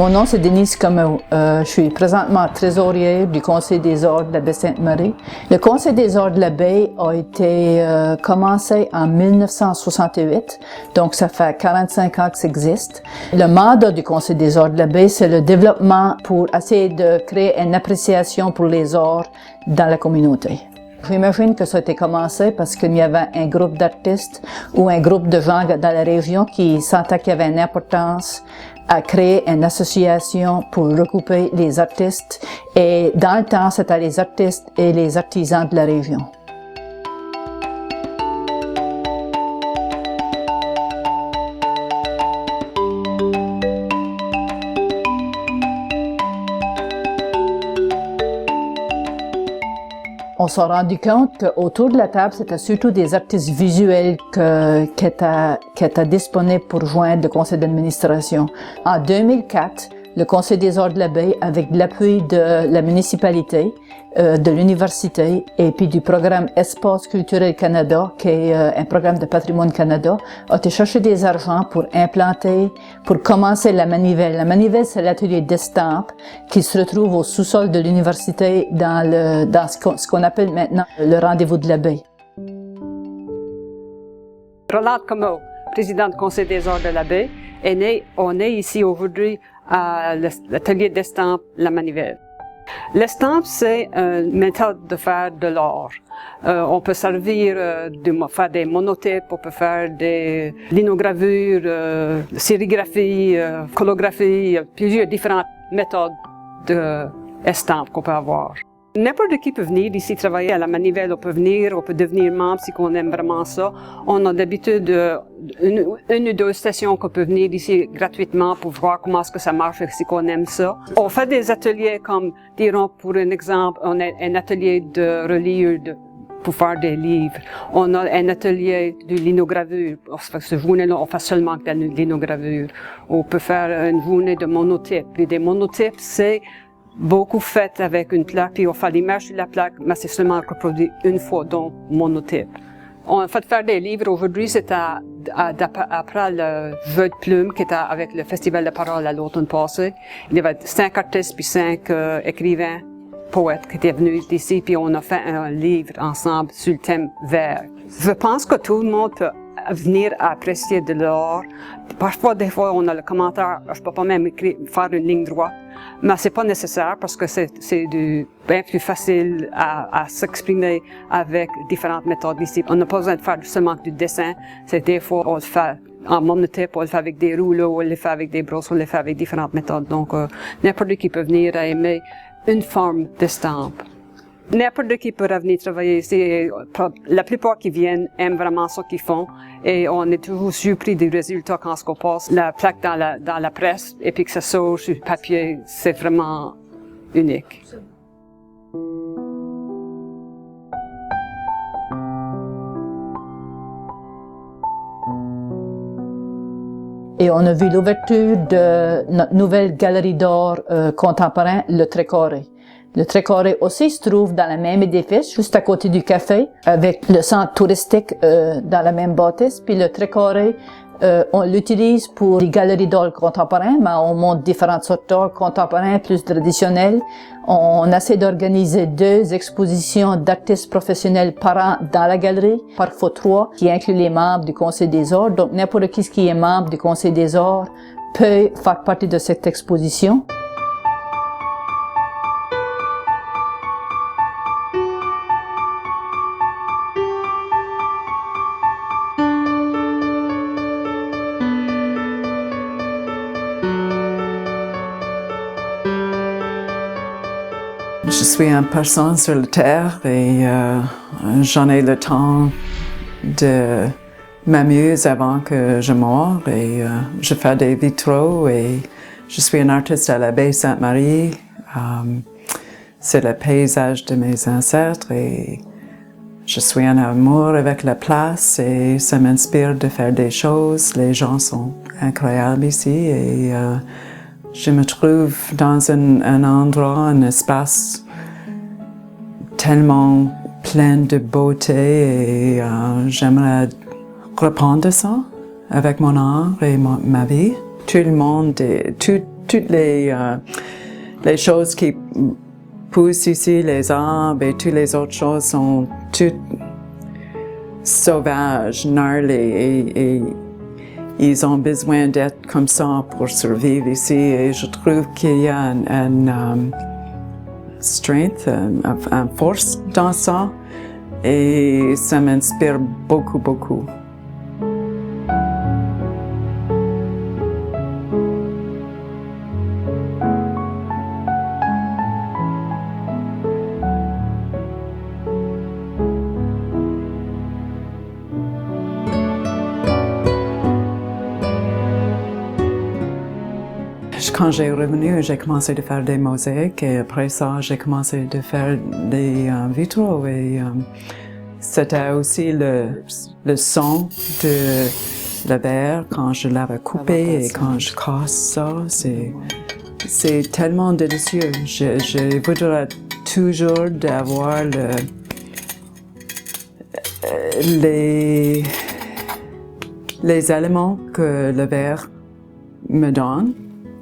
Mon nom, c'est Denise Comeau. Je suis présentement trésorière du Conseil des Ordres de la Baie-Sainte-Marie. Le Conseil des Ordres de la Baie a été commencé en 1968, donc ça fait 45 ans que ça existe. Le mandat du Conseil des Ordres de la Baie, c'est le développement pour essayer de créer une appréciation pour les arts dans la communauté. J'imagine que ça a été commencé parce qu'il y avait un groupe d'artistes ou un groupe de gens dans la région qui sentaient qu'il y avait une importance à créer une association pour regrouper les artistes. Et dans le temps, c'était les artistes et les artisans de la région. On s'est rendu compte qu'autour de la table, c'était surtout des artistes visuels qui étaient disponibles pour joindre le conseil d'administration. En 2004, le Conseil des Arts de la Baie, avec l'appui de la municipalité, de l'université et puis du programme Espace culturel Canada, qui est un programme de Patrimoine Canada, a été chercher des argents pour implanter, pour commencer la manivelle. La manivelle, c'est l'atelier d'estampes qui se retrouve au sous-sol de l'université dans ce qu'on appelle maintenant le rendez-vous de la Baie. Rolande Comeau, présidente du Conseil des Arts de la Baie, on est ici aujourd'hui à l'atelier d'estampes La Manivelle. L'estampe, c'est une méthode de faire de l'art. On peut servir de faire des monotypes, on peut faire des linogravures, sérigraphie, colographie, plusieurs différentes méthodes d'estampes qu'on peut avoir. N'importe qui peut venir ici travailler à la manivelle, on peut venir, on peut devenir membre si on aime vraiment ça. On a d'habitude une ou deux stations qu'on peut venir ici gratuitement pour voir comment est-ce que ça marche si on aime ça. On fait des ateliers comme, dirons pour un exemple, on a un atelier de reliure pour faire des livres. On a un atelier de linogravure. Ce journée-là, on fait seulement de la linogravure. On peut faire une journée de monotypes. Et des monotypes, c'est beaucoup fait avec une plaque, puis on fait l'image sur la plaque, mais c'est seulement reproduit une fois dans monotype. On a fait faire des livres. Aujourd'hui, c'est après le jeu de plumes qui était avec le Festival de parole à l'automne passé. Il y avait 5 artistes puis 5 écrivains, poètes qui étaient venus ici, puis on a fait un livre ensemble sur le thème vert. Je pense que tout le monde peut venir apprécier de l'art. Parfois, des fois, on a le commentaire, je peux pas même faire une ligne droite, mais c'est pas nécessaire parce que c'est bien plus facile à s'exprimer avec différentes méthodes ici. On n'a pas besoin de faire seulement du dessin. C'est des fois, on le fait en monotype, on le fait avec des rouleaux, on le fait avec des brosses, on le fait avec différentes méthodes. Donc, n'importe qui peut venir à aimer une forme d'estampe. N'importe qui peut venir travailler ici. La plupart qui viennent aiment vraiment ce qu'ils font et on est toujours surpris des résultats quand on passe la plaque dans la presse et puis que ça sort sur le papier. C'est vraiment unique. Et on a vu l'ouverture de notre nouvelle galerie d'art contemporain, le Trécarré. Le Trécarré aussi se trouve dans le même édifice, juste à côté du café, avec le centre touristique dans la même bâtisse. Puis le Trécarré, on l'utilise pour les galeries d'art contemporains, mais on montre différentes sortes d'art contemporains, plus traditionnels. On essaie d'organiser 2 expositions d'artistes professionnels par an dans la galerie, parfois 3, qui incluent les membres du Conseil des Arts. Donc n'importe qui est membre du Conseil des Arts peut faire partie de cette exposition. Je suis une personne sur la terre et j'en ai le temps de m'amuser avant que je meure et je fais des vitraux et je suis un artiste à la Baie-Sainte-Marie. C'est le paysage de mes ancêtres et je suis en amour avec la place et ça m'inspire de faire des choses. Les gens sont incroyables ici et je me trouve dans un endroit, un espace tellement plein de beauté et j'aimerais reprendre ça avec mon art et ma vie. Tout le monde, toutes les choses qui poussent ici, les arbres et toutes les autres choses sont toutes sauvages, gnarlées et ils ont besoin d'être comme ça pour survivre ici. Et je trouve qu'il y a une strength, une force dans ça et ça m'inspire beaucoup, beaucoup. Quand j'ai revenu, j'ai commencé à faire des mosaïques et après ça, j'ai commencé à faire des vitraux et c'était aussi le son de la verre quand je l'avais coupé et quand je casse ça, c'est tellement délicieux. Je voudrais toujours d'avoir les éléments que le verre me donne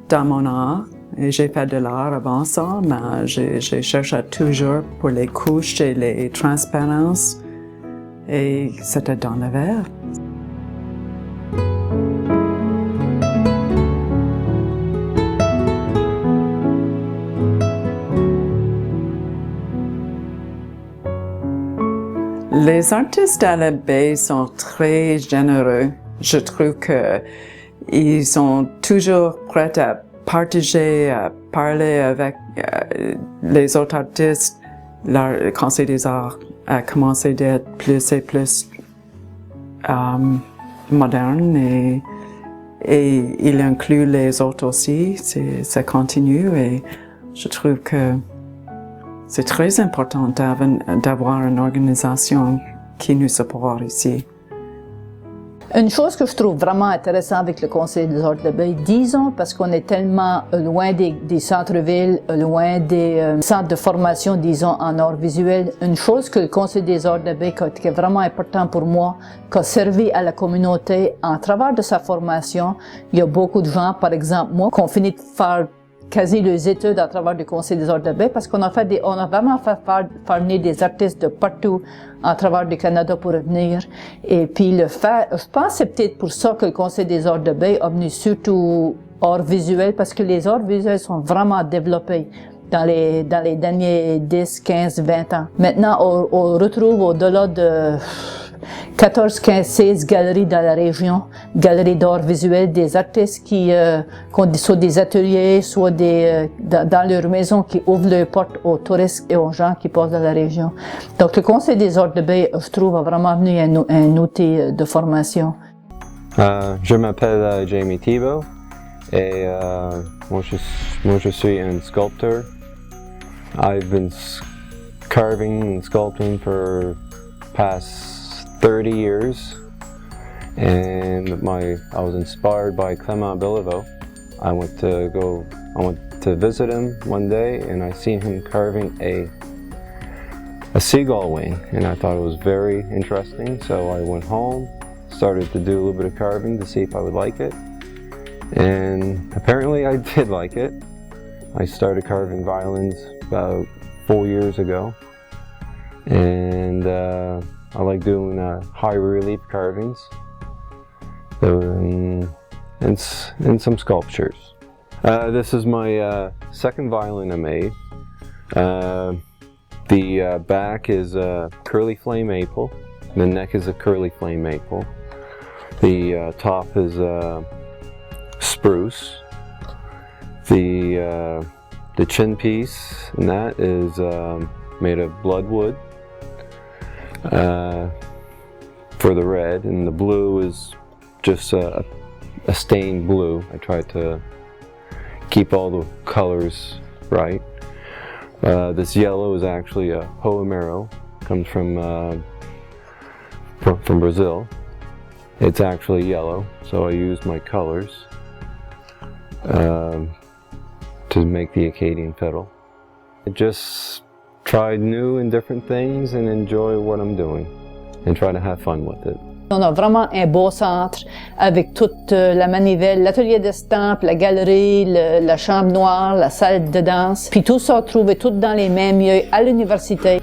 dans mon art. Et j'ai fait de l'art avant ça, mais j'ai cherché toujours pour les couches et les transparences. Et c'était dans le verre. Les artistes à la baie sont très généreux. Je trouve qu'ils sont toujours prêts à partager, à parler avec les autres artistes. Le Conseil des arts a commencé d'être plus et plus moderne et il inclut les autres aussi. Ça continue et je trouve que c'est très important d'avoir une organisation qui nous supporte ici. Une chose que je trouve vraiment intéressante avec le Conseil des arts de la baie, disons parce qu'on est tellement loin des centres-villes, loin des centres de formation, disons, en arts visuels, une chose que le Conseil des arts de la baie qui est vraiment important pour moi, qui a servi à la communauté en travers de sa formation, il y a beaucoup de gens, par exemple moi, qui ont fini de faire quasi les études à travers le Conseil des arts de la baie parce qu'on a vraiment fait faire venir des artistes de partout à travers le Canada pour venir. Et puis je pense que c'est peut-être pour ça que le Conseil des arts de la baie a venu surtout arts visuels parce que les arts visuels sont vraiment développés dans les derniers 10, 15, 20 ans. Maintenant, on retrouve au-delà de 14, 15, 16 galeries dans la région, galeries d'art visuel, des artistes qui ont soit des ateliers, soit dans leur maison qui ouvrent leurs portes aux touristes et aux gens qui passent dans la région. Donc le Conseil des arts de baie, je trouve, a vraiment venu un outil de formation. Je m'appelle Jamie Thibault et moi je suis un sculpteur. I've been carving and sculpting for past 30 years, and I was inspired by Clément Béliveau. I went to visit him one day, and I seen him carving a seagull wing, and I thought it was very interesting. So I went home, started to do a little bit of carving to see if I would like it, and apparently I did like it. I started carving violins about 4 years ago, and I like doing high relief carvings and some sculptures. This is my second violin I made. The back is a curly flame maple. The neck is a curly flame maple. The top is spruce. The chin piece and that is made of bloodwood. For the red, and the blue is just a stained blue. I tried to keep all the colors right. This yellow is actually a Hoamero, comes from Brazil. It's actually yellow, so I used my colors to make the Acadian fiddle. I just tried new and different things and enjoy what I'm doing and try to have fun with it. On a vraiment un beau centre avec toute la manivelle, l'atelier d'estampes, la galerie, la chambre noire, la salle de danse. Puis tout ça trouvé tout dans les mêmes lieux à l'université.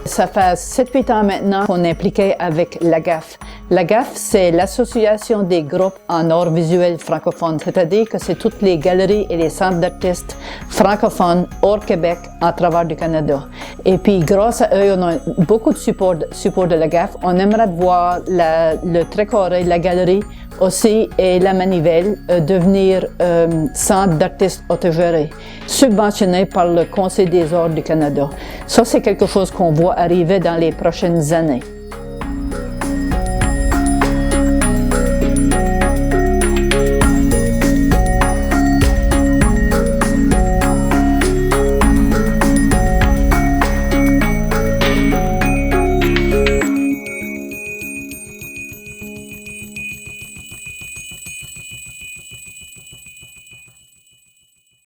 Ça fait 7-8 ans maintenant qu'on est impliqué avec l'AGAF. L'AGAF, c'est l'Association des groupes en arts visuels francophones, c'est-à-dire que c'est toutes les galeries et les centres d'artistes francophones hors Québec à travers du Canada. Et puis, grâce à eux, on a beaucoup de support de l'AGAF. On aimerait voir le trait carré de la galerie aussi et la manivelle devenir centre d'artistes autogérés, subventionné par le Conseil des arts du Canada. Ça, c'est quelque chose qu'on voit arriver dans les prochaines années.